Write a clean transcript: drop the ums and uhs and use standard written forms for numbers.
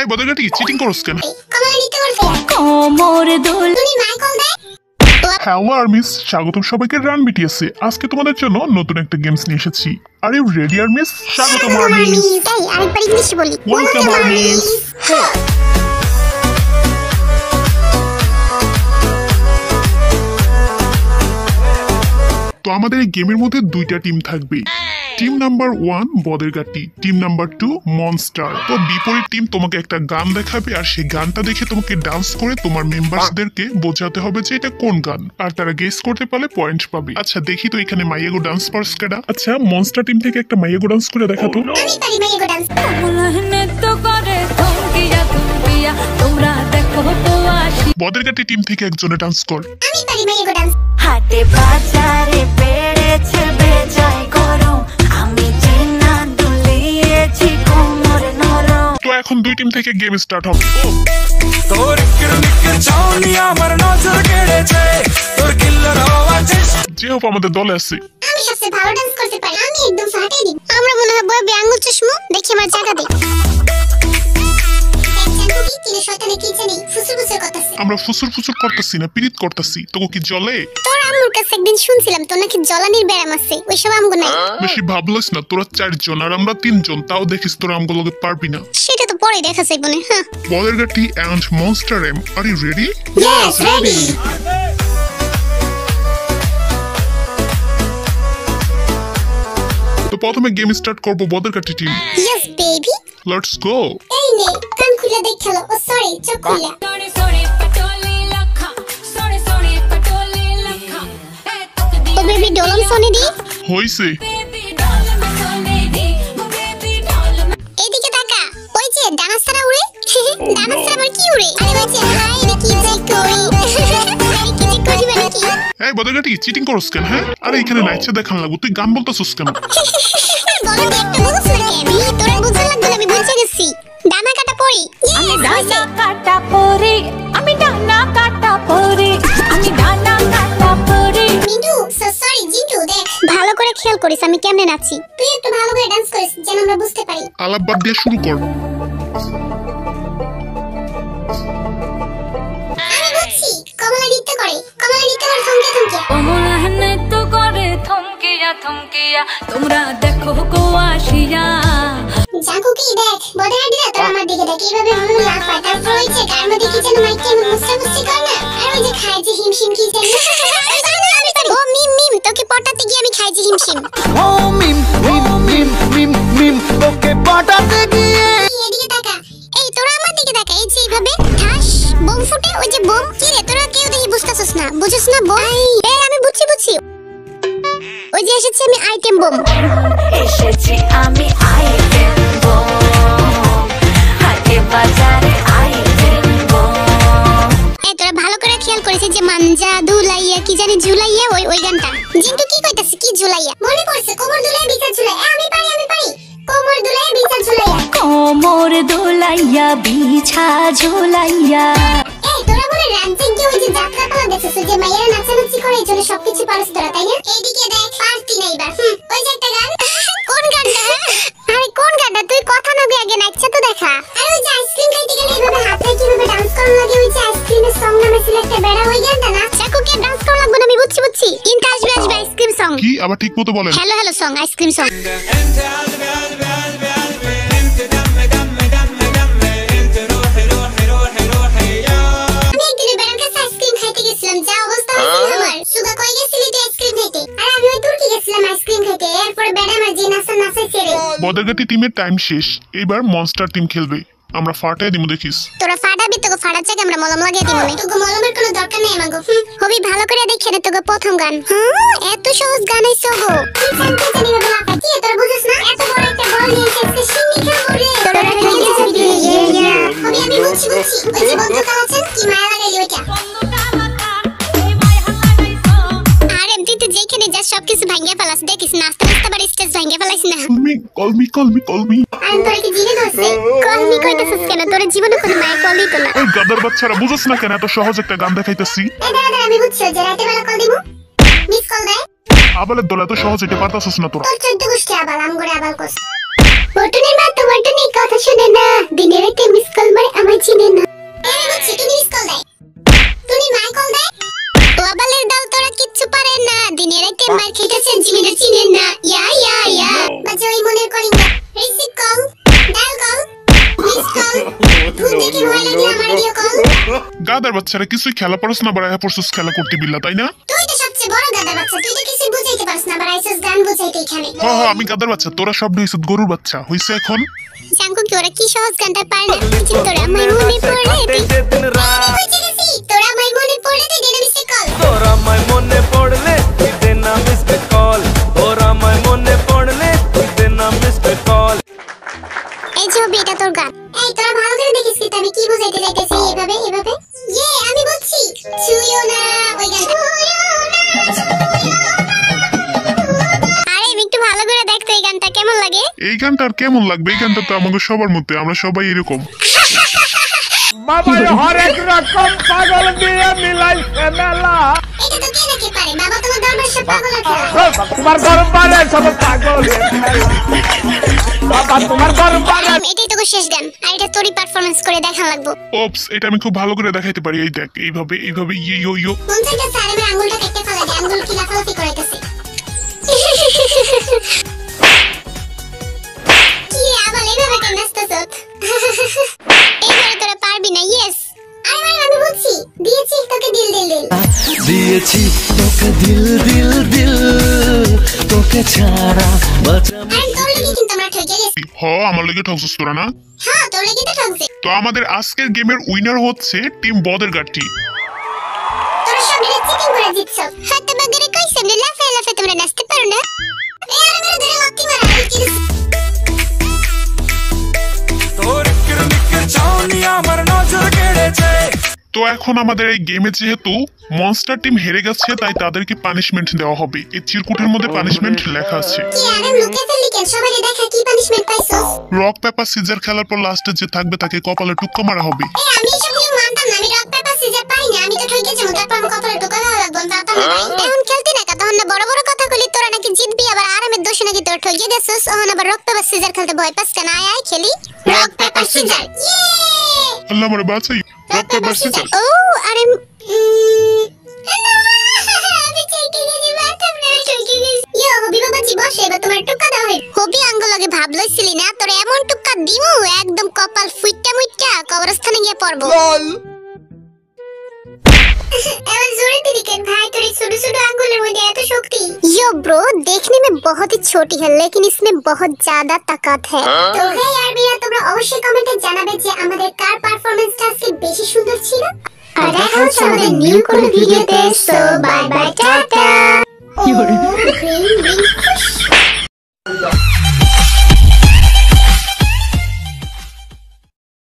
এই বদগাটি চিটিং করছ কেন? হ্যালো আর্মিস, স্বাগতম সবাইকে রান বিটিএসে। আজকে তোমাদের জন্য নতুন একটা গেমস নিয়ে এসেছি। Are you ready armies? স্বাগতম আর্মিস। আরেকবার ইংলিশে বলি। Welcome armies. তো আমাদের এই গেমের মধ্যে দুইটা টিম থাকবে। টিম নাম্বার 1 বদরগাটি, টিম নাম্বার 2 মনস্টার। তো বিপরীত টিম তোমাকে একটা গান দেখাবে আর সেই গানটা দেখে তোমাকে ডান্স করে তোমার মেম্বারসদেরকে বোঝাতে হবে যে এটা কোন গান, আর তারা গেস করতে পারলে পয়েন্ট পাবে। আচ্ছা দেখি তো এখানে মাইয়াগো ডান্স পার্স কেডা? আচ্ছা মনস্টার টিম থেকে একটা মাইয়াগো ডান্স করে দেখাতো। আমি পারি মাইয়াগো ডান্স। বদরগাটি টিম থেকে একজনে ডান্স কর। আমি পারি মাইয়াগো ডান্স। হাটে বাজারে বেড়েছে বেজায় গরম, আমি চেনা দুলিয়েছি কোমর নরম। তো এখন দুই টিম থেকে গেম স্টার্ট হবে। তোর কিরমিকের চাউনি আমার নজর কেড়েছে, তোর কিল্লার আওয়াজ যে হোক আমাদের দলে আছে। আমি সবচেয়ে ভালো ডান্স করতে পারি, আমি একদম ফাটিয়ে দিই। আমরা মনে হয় বয় আঙ্গুল চশমা দেখি আমার জায়গা দে। আমরা ফুসুর ফুসুর করতেছি না, পিরিত করতেছি। তোকে কি জ্বলে? তোর আম্মুর কাছে একদিন শুনছিলাম তোর নাকি জ্বলানির ব্যায়াম আছে, ওইসব আমগো নাই। বেশি ভাবলিস না, তোরা 4 জন আর আমরা 3 জন, তাও দেখিস তোরা আমগুলোকে পারবি না। সেটা তো পরে দেখা যাইব না। হ্যাঁ বদরগাটি এন্ড মনস্টার এম, are you ready? Yes ready. তো প্রথমে গেম স্টার্ট করব বদরগাটি team. Yes baby, let's go. এই নে কান খুলে দেখ খেলো। ও সরি, চোখ খুলে। ও বেবি ডলম সোনে দি হইছে। এদিকে তাকা। ওই যে ডানাসরা উড়ে। ডানাসরা আবার কি উড়ে? আরে ওই যে হাই রে কি যে করি। হাই কি যে করি মানে কি? এই বদরগাটি চিটিং করছ কেন? হ্যাঁ আরে এখানে নাইচে দেখান লাগু, তুই গান বলতাছস কেন? বলো তো একটা বুঝছ না কেন? তোরা বুঝা লাগবে না, আমি বুঝে গেছি। ডানা কাটা পড়ি। আমি ডানা কাটা পরে, আমি ডানা কাটা পরে, আমি ডানা কাটা পরে। মিন্টু সরি জিন্টু দেখ ভালো করে খেয়াল করিস আমি কেমনে নাচি। তুই একটু ভালো করে ডান্স করিস যেন আমরা বুঝতে পারি। আলাপ বাদ দিয়ে শুরু কর। আমি বুঝছি কমলা নৃত্য করে। কমলা নৃত্য করে থমকে থমকে। কমলা নৃত্য করে থমকিয়া থমকিয়া, তোমরা দেখো গো আসিয়া। জাগো কি দেখ বদরাডিরা তোর আমার দিকে দেখ এইভাবে মনে লাফ পায়। তারপর ওই যে গার মধ্যে কি যেন মাইকে মুসরামুসি কর না, আর ওই যে খায় যে হিমশিম কি যেন। ও মিম মিম তোকে পটাতে গিয়ে আমি খাই যে হিমশিম। ও মিম মিম মিম মিম মিম তোকে পটাতে গিয়ে। এদিকে তাকা। এই তোরা আমার দিকে তাকা। এই যে এইভাবে ঠাস বোম ফুটে। ওই যে বোম কি রে তোরা কেউ দেখি বুঝতাছস না, বুঝছস না বোম? এই আমি বুঝছি। ওই যে এসেছি আমি আইটেম বোম। এসেছি আমি আইটেম বোম, হাটে বাজারে আইটেম বোম। এই তোরা ভালো করে খেয়াল করেছিস যে মানজা দুলাইয়া কি জানি ঝুলাইয়া ওই গানটা। জিন্টু কি কইতাছে কি ঝুলাইয়া? মনে পড়ছে কোমর দুলাইয়া বিছা ঝুলাইয়া। আমি পারি কোমর দুলাইয়া বিছা ঝুলাইয়া। কোমর দোলাইয়া বিছা ঝুলাইয়া। এই তোরা বলে রাজ্যে গিয়ে ওই যে যাত্রা পালা দেখছিস যে মাইয়ারা নাচানাচি করে, এজন্য সবকিছু পারস তোরা তাই না? এইদিকে দেখ পারতি না এবার। ওই যে একটা গান। কোন গানটা? আরে কোন গানটা? তুই কথা না আগে নাচছা তো দেখা। আরে ওই যে আইসক্রিম খাইতে গেলে এইভাবে হাতে কিভাবে ডান্স করা লাগে, ওই যে আইসক্রিমের সং নামে ছিল একটা বেড়া, ওই গানটা না? চাকু কে ডান্স করা লাগবে না, আমি বুঝছি। কিন্তু আসবে আইসক্রিম সং। কি আবার ঠিক মতো বলেন? Hello song, ice cream song. বদরগাটি টিমের টাইম শেষ, এবার মনস্টার টিম খেলবে। আমরা ফাটাই দিমু দেখিস। তোরা ফাটাবি, তোকে ফাটার জায়গায় আমরা মলম লাগিয়ে দিব না। তোকে মলমের কোনো দরকার নেই আমাগো। হবি ভালো করে দেখে রে তোকে প্রথম গান। এত সহজ গান আইছো গো। তুই জানি না বলা কি তোরা বুঝছ না? এত বড় একটা বল নিয়ে এসে সিনি খাবো রে। তোরা কি ইয়া হবি আমি বুঝছি। ওই যে বন্ধু কালাছেন কি মায়া লাগাইলি ওইটা। আরে তুই তো যেখানে যা সবকিছু ভাঙিয়ে ফেলাস, দেখিস নাস্তা বাড়ি স্টেজ ভাঙিয়ে ফেলাস না। Call me. আমি তোরা কি জিনে দোস্তে কল মি কইতাছিস কেন? তোর জীবনে কোনো মায়া কলই তো না। ওই গাদার বাচ্চারা বুঝছ না কেন এত সহজ একটা গান দেখাইতেছি? এই দাদা আমি বুঝছি যে রাতে বেলা কল দিমু। মিস কল দে। আবালের দলে এত সহজ এটা পারতাছস না তোরা। তোর 14 গোষ্ঠী আবাল আমগরে আবাল কস। বটনের মা তোমার আমার তো নেই কথা শুনে না, দিনের রাতে মিস কল মারে আমায় চিনে না। আমি বলছি তুমি মিস কল দেয়, তুমি মাই কল দেয়। তোয়াবালের দাও তোরা কিচ্ছু পারে না, দিনের রাতে মার খেতেছেন জিমিনে চিনে না। ইয়া বাজে ওই মনের কলিং না, receive call, dial call, miss call, phone দেখে ভয় লাগলে আমার দিয়ে কল। গাদার বাচ্চারা কিছুই খেলা পারছ না, বাড়ায় পড়ছস খেলা করতে বিল্লা, তাই না? তুই তো সবচেয়ে বড় গাদা বাচ্চা, তুই তো কিছু বুঝাইতে পারছ না, আবার আইছস গান বুঝাইতে এখানে। আমি গাদার বাচ্চা, তোরা সব হইছ গরুর বাচ্চা হইছে এখন। জাঙ্কু কি ওরা কি সহজ গানটা পারে না? কিছু তোরা আমার মনে পড়ে দে दिन रात বুঝে গেছি, তোরা আমার মনে পড়ে দে দেনা মিস্টেক কল। तोरा मैं मने पड़ले देना मिस्ड कॉल, तोरा मैं मने पड़ले देना मिस्ड कॉल। এই যে এটা তোর গান। এই তোরা ভালো করে দেখিস কি আমি কি বুঝাইতে চাইতেছি এভাবে। আমি বলছি ছুঁয়ো না ওই গানটা। আরে একটু ভালো করে দেখ তো এই গানটা কেমন লাগে। এই গানটা আর কেমন লাগবে? এই গানটা তো আমাদের সবার মধ্যে, আমরা সবাই এরকম। बाबा हर एक रकम पागल दिए मिलाई मेला, এটা তো কে নাকি পারে, বাবা তোমার দরবার সব পাগল আছে। तुम्हार घर पाले सब पागल बाबा तुम्हार घर पाले। এটাই তো শেষ গান, আর এটা তোরই পারফরম্যান্স করে দেখান লাগবো। ওপস, এটা আমি খুব ভালো করে দেখাইতে পারি। এই দেখ, এইভাবে ইয়ো। কোন থেকে স্যার আমার আঙ্গুলটা কেটে ফেলা দেয়, আঙ্গুল কি লাফালাফি করাইতেছে। কি রে আবার এইভাবে কেন নাচতেছ? এইবারে তোরা পারবি না। ইয়েস আরে আমি বলছি দিয়েছি তোকে দিল দিয়েছি তোকে দিল দিল দিল, তোকে ছাড়া বাঁচা আরে তোর লাগি কিন্তু আমরা ঠকে গেছি। আমার লেগে ঠকছস তোরা না? হ্যাঁ তোর লাগি তো ঠকছে। তো আমাদের আজকের গেমের উইনার হচ্ছে টিম বদের গাটি। তোরা সব মিলে চিটিং করে জিতছ। হাতে বাগরে কইছে না লাফে তোমরা নাচতে পারো না। এই আরে মেরে ধরে লাত্তি মারা কি তোর কিরমিকের চাউনিয়া আমার নজর কেড়েছে। তো এখন আমাদের এই গেমে যেহেতু মনস্টার টিম হেরে গেছে, তাই তাদেরকে পানিশমেন্ট দেওয়া হবে। এই চিরকুটের মধ্যে পানিশমেন্ট লেখা আছে। কি আরে লুকে ফেললি কেন? সবাই দেখা কি পানিশমেন্ট পাইছস? রক পেপার সিজার খেলার পর লাস্টে যে থাকবে তাকে কপালে টুক্কা মারা হবে। এই আমি এসব নিয়ম মানতাম না, আমি রক পেপার সিজার পারি না, আমি তো ঠকে যাবো, তারপর আমার কপালে টোকা দেওয়া লাগবে, তাতা না ভাই। এখন খেলতে না তখন না বড় বড় কথা কইলি তোরা নাকি জিতবি, আবার আরামের দোষ নাকি তোর ঠকে গেছস। এখন আবার রক পেপার সিজার খেলতে ভয় পাস কেন? আয় খেলি রক পেপার সিজার। আল্লাহ আমারে বাঁচাই। Rock paper scissor. ও আরে আমি চাইতে গেছি মাথা মেরে ঠকে গেছি। ইয়ো হবি বাবাজি বসে, এবার তোমার টুকা দাও হে। হবি আঙ্গুল লগে ভাব লইছিলি না, তোর এমন টুকা দিমু একদম কপাল ফুইট্টা মুইট্টা কবরস্থানে গিয়ে পড়বো। एवं जोरे तेरी के भाई तेरी छोटे-छोटे आंगुलों में दिया तो शक्ति। यो ब्रो देखने में बहुत ही छोटी है लेकिन इसमें बहुत ज्यादा ताकत है। तो है यार मेरा তোমরা অবশ্যই কমেন্টে জানাবে যে আমাদের কার পারফরম্যান্সটা আজকে বেশি সুন্দর ছিল। আর দেখা হচ্ছে আমাদের নিউ কোন ভিডিওতে। So bye bye tata.